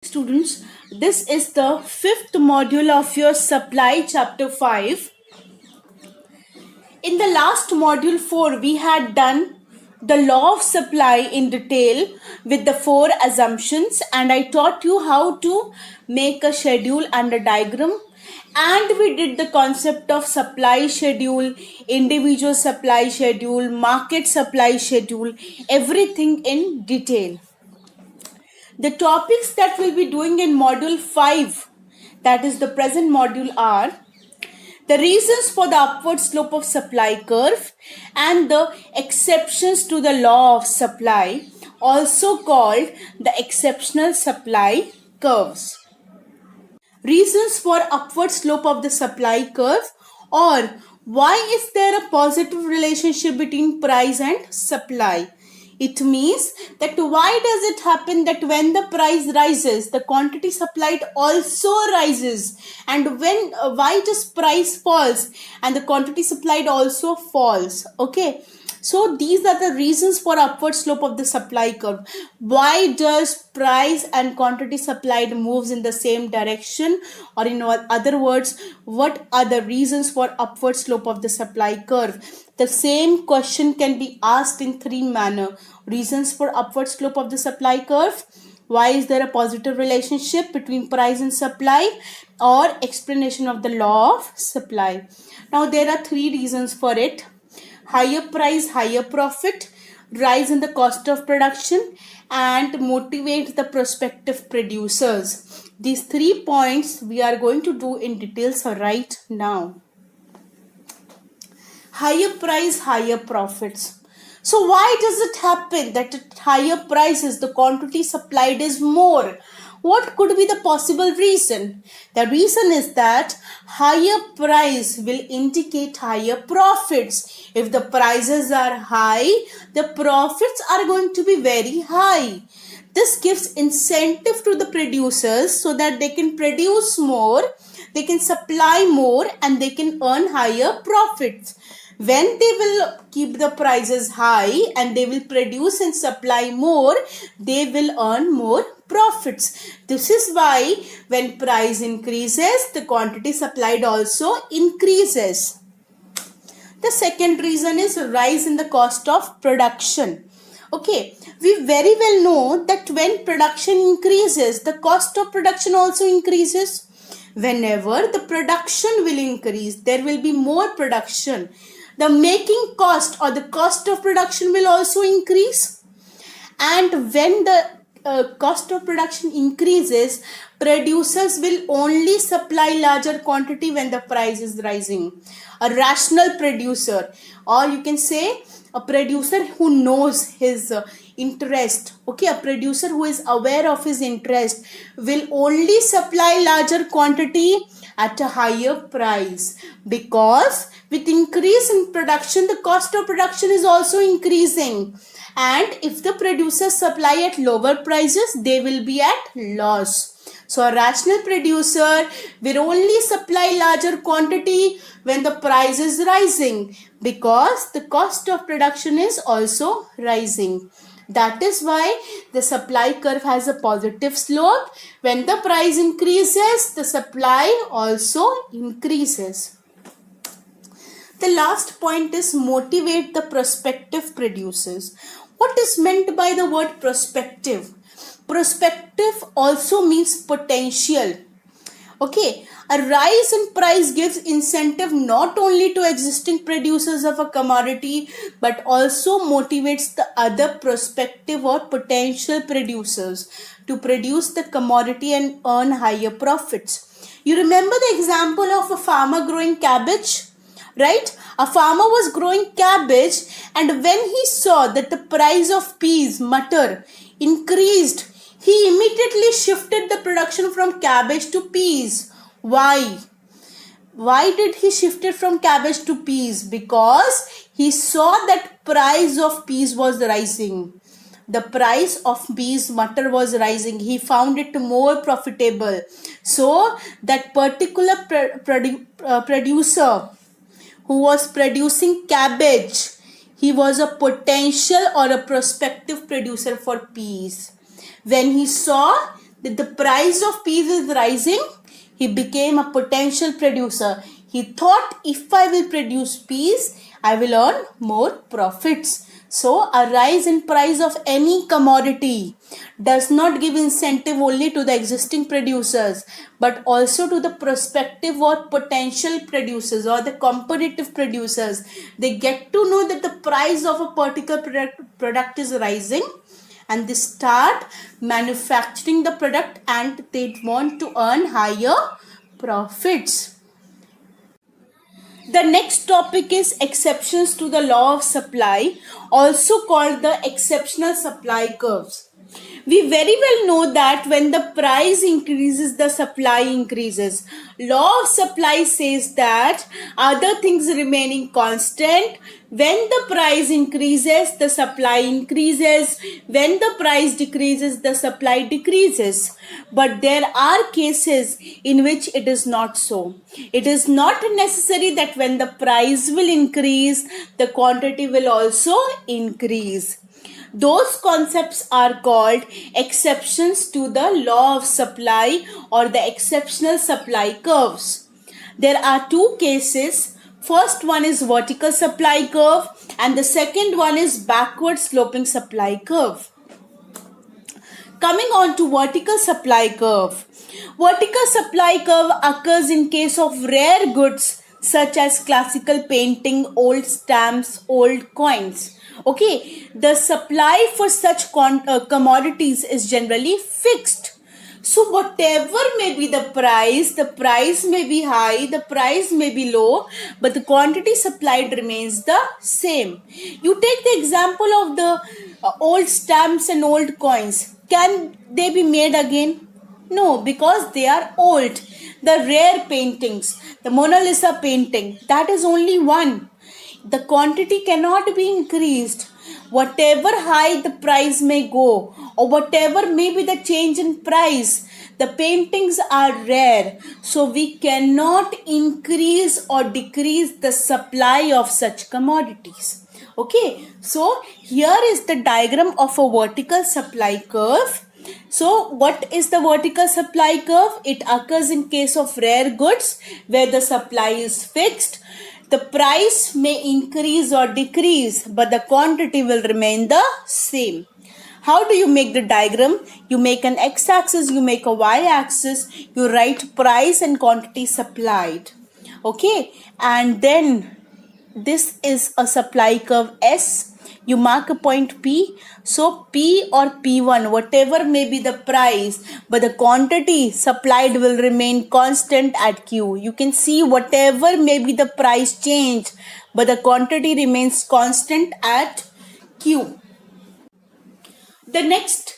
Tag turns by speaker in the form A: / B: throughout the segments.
A: Students, this is the fifth module of your supply chapter 5. In the last module 4, we had done the law of supply in detail with the 4 assumptions, and I taught you how to make a schedule and a diagram, and we did the concept of supply schedule, individual supply schedule, market supply schedule, everything in detail. The topics that we'll be doing in module 5, that is the present module, are the reasons for the upward slope of supply curve and the exceptions to the law of supply, also called the exceptional supply curves. Reasons for upward slope of the supply curve, or why is there a positive relationship between price and supply? It means that why does it happen that when the price rises, the quantity supplied also rises, and when why does price falls and the quantity supplied also falls? Okay, so these are the reasons for upward slope of the supply curve. Why does price and quantity supplied moves in the same direction, or in other words, what are the reasons for upward slope of the supply curve? The same question can be asked in 3 manner. Reasons for upward slope of the supply curve, why is there a positive relationship between price and supply, or explanation of the law of supply. Now there are 3 reasons for it. Higher price, higher profit, rise in the cost of production, and motivate the prospective producers. These 3 points we are going to do in details right now. Higher price, higher profits. So why does it happen that at higher prices the quantity supplied is more? What could be the possible reason? The reason is that higher price will indicate higher profits. If the prices are high, the profits are going to be very high. This gives incentive to the producers so that they can produce more, they can supply more, and they can earn higher profits. When they will keep the prices high and they will produce and supply more, they will earn more profits. This is why when price increases, the quantity supplied also increases. The second reason is rise in the cost of production. Okay, we very well know that when production increases, the cost of production also increases. Whenever the production will increase, there will be more production. The making cost or the cost of production will also increase. And when the cost of production increases, producers will only supply larger quantity when the price is rising. A rational producer, or you can say a producer who knows his interest, okay, a producer who is aware of his interest, will only supply larger quantity at a higher price, because with increase in production, the cost of production is also increasing. And if the producers supply at lower prices, they will be at loss. So a rational producer will only supply larger quantity when the price is rising, because the cost of production is also rising. That is why the supply curve has a positive slope. When the price increases, the supply also increases. The last point is motivate the prospective producers. What is meant by the word prospective? Prospective also means potential. Okay, a rise in price gives incentive not only to existing producers of a commodity, but also motivates the other prospective or potential producers to produce the commodity and earn higher profits. You remember the example of a farmer growing cabbage? Right? A farmer was growing cabbage, and when he saw that the price of peas, matar, increased, he immediately shifted the production from cabbage to peas. Why? Why did he shift it from cabbage to peas? Because he saw that price of peas was rising. The price of peas, matar, was rising. He found it more profitable. So that particular producer who was producing cabbage, he was a potential or a prospective producer for peas. When he saw that the price of peas is rising, he became a potential producer. He thought, if I will produce peas, I will earn more profits. So a rise in price of any commodity does not give incentive only to the existing producers, but also to the prospective or potential producers or the competitive producers. They get to know that the price of a particular product is rising, and they start manufacturing the product and they want to earn higher profits. The next topic is exceptions to the law of supply, also called the exceptional supply curves. We very well know that when the price increases, the supply increases. Law of supply says that other things remaining constant, when the price increases, the supply increases. When the price decreases, the supply decreases. But there are cases in which it is not so. It is not necessary that when the price will increase, the quantity will also increase. Those concepts are called exceptions to the law of supply or the exceptional supply curves. There are two cases. First one is vertical supply curve and the second one is backward sloping supply curve. Coming on to vertical supply curve. Vertical supply curve occurs in case of rare goods such as classical painting, old stamps, old coins. Okay, the supply for such commodities is generally fixed. So whatever may be the price may be high, the price may be low, but the quantity supplied remains the same. You take the example of the old stamps and old coins. Can they be made again? No, because they are old. The rare paintings, the Mona Lisa painting, that is only one. The quantity cannot be increased. Whatever high the price may go, or whatever may be the change in price, the paintings are rare. So we cannot increase or decrease the supply of such commodities. Okay, so here is the diagram of a vertical supply curve. So what is the vertical supply curve? It occurs in case of rare goods where the supply is fixed. The price may increase or decrease, but the quantity will remain the same. How do you make the diagram? You make an x-axis, you make a y-axis, you write price and quantity supplied. Okay, and then this is a supply curve S. You mark a point P. So P or P1, whatever may be the price, but the quantity supplied will remain constant at Q. You can see whatever may be the price change, but the quantity remains constant at Q. The next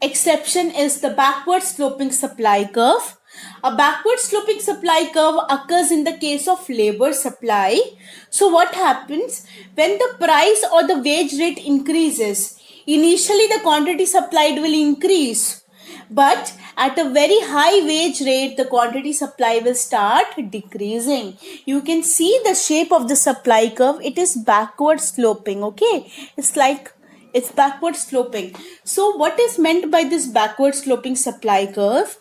A: exception is the backward sloping supply curve. A backward sloping supply curve occurs in the case of labor supply. So what happens when the price or the wage rate increases? Initially the quantity supplied will increase, but at a very high wage rate the quantity supply will start decreasing. You can see the shape of the supply curve. It is backward sloping. Okay, it's backward sloping. So what is meant by this backward sloping supply curve?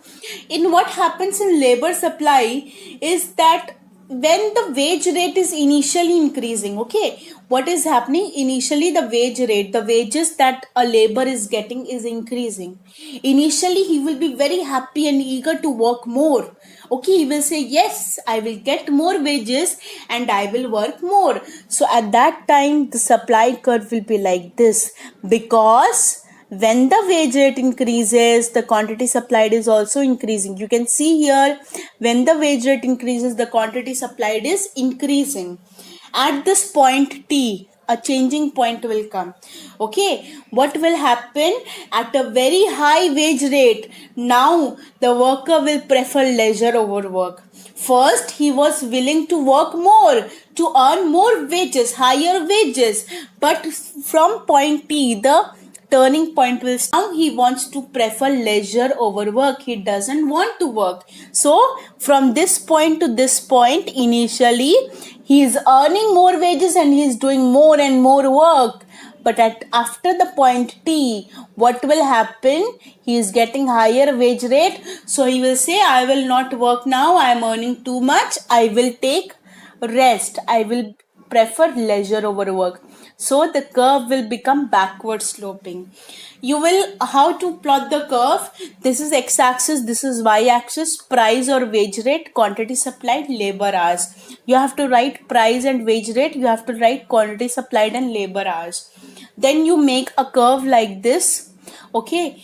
A: In what happens in labor supply is that when the wage rate is initially increasing, okay, what is happening? Initially the wage rate, the wages that a labor is getting is increasing. Initially he will be very happy and eager to work more. Okay, he will say, yes, I will get more wages and I will work more. So at that time the supply curve will be like this, because when the wage rate increases, the quantity supplied is also increasing. You can see here, when the wage rate increases, the quantity supplied is increasing. At this point T, a changing point will come. Okay, what will happen? At a very high wage rate, now the worker will prefer leisure over work. First, he was willing to work more, to earn more wages, higher wages. But from point T, the turning point will now he wants to prefer leisure over work. He doesn't want to work. So from this point to this point, initially he is earning more wages and he is doing more and more work. but at after the point T, what will happen? He is getting higher wage rate, so he will say, I will not work now, I am earning too much, I will take rest, I will prefer leisure over work. So the curve will become backward sloping. You will, how to plot the curve? This is x-axis, this is y-axis, price or wage rate, quantity supplied, labor hours. You have to write price and wage rate, you have to write quantity supplied and labor hours. Then you make a curve like this. Okay,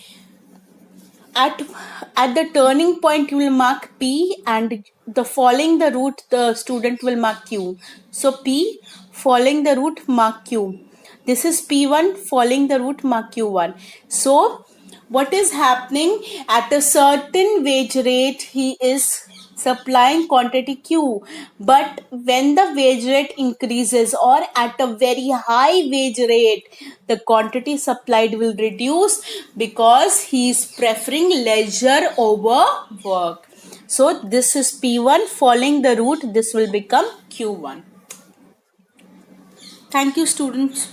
A: at the turning point you will mark P, and the following the route the student will mark Q. So P following the route mark Q. This is P1 following the route mark Q1. So what is happening? At a certain wage rate he is supplying quantity Q, but when the wage rate increases or at a very high wage rate, the quantity supplied will reduce because he is preferring leisure over work. So this is P1 following the route, this will become Q1. Thank you, students.